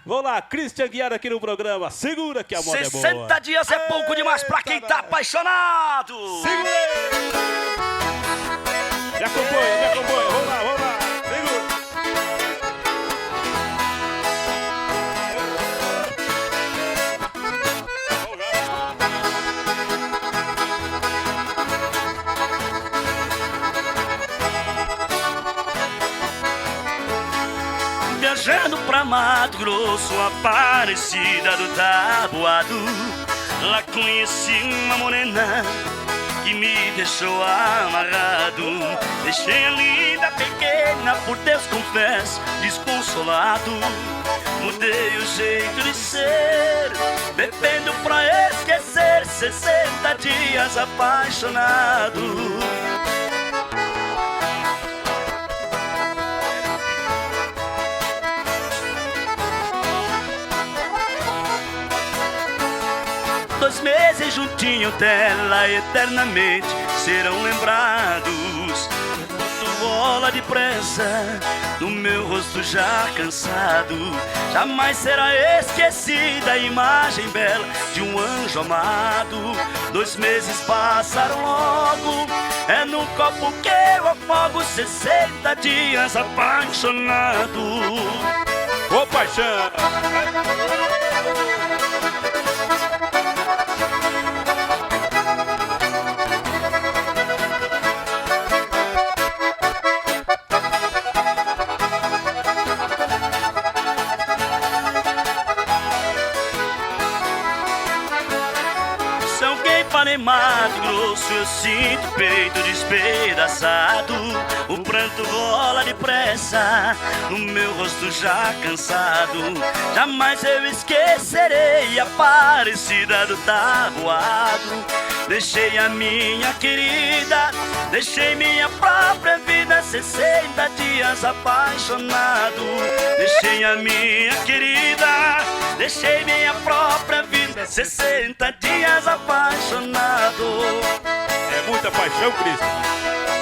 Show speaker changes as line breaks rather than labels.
Vamos lá, Cristian Guiara aqui no programa. Segura que a moda é boa.
60 dias é pouco demais pra quem tá apaixonado.
Segura aí. Me acompanha. Vamos lá. Segura.
Viajando pra Mato Grosso, Aparecida do Taboado, lá conheci uma morena que me deixou amarrado. Deixei a linda pequena, por Deus confesso, desconsolado. Mudei o jeito de ser, bebendo pra esquecer. 60 dias apaixonado. 2 meses juntinho dela, eternamente serão lembrados. Quanto bola depressa no meu rosto já cansado. Jamais será esquecida a imagem bela de um anjo amado. 2 meses passaram logo, é no copo que eu afogo. 60 dias apaixonado.
Ô paixão!
Em Mato Grosso eu sinto o peito despedaçado. O pranto rola depressa no meu rosto já cansado. Jamais eu esquecerei a Aparecida do Taboado. Deixei a minha querida, deixei minha própria vida. 60 dias apaixonado. Deixei a minha querida, deixei minha própria vida. 60 dias apaixonado.
É muita paixão, Cristian.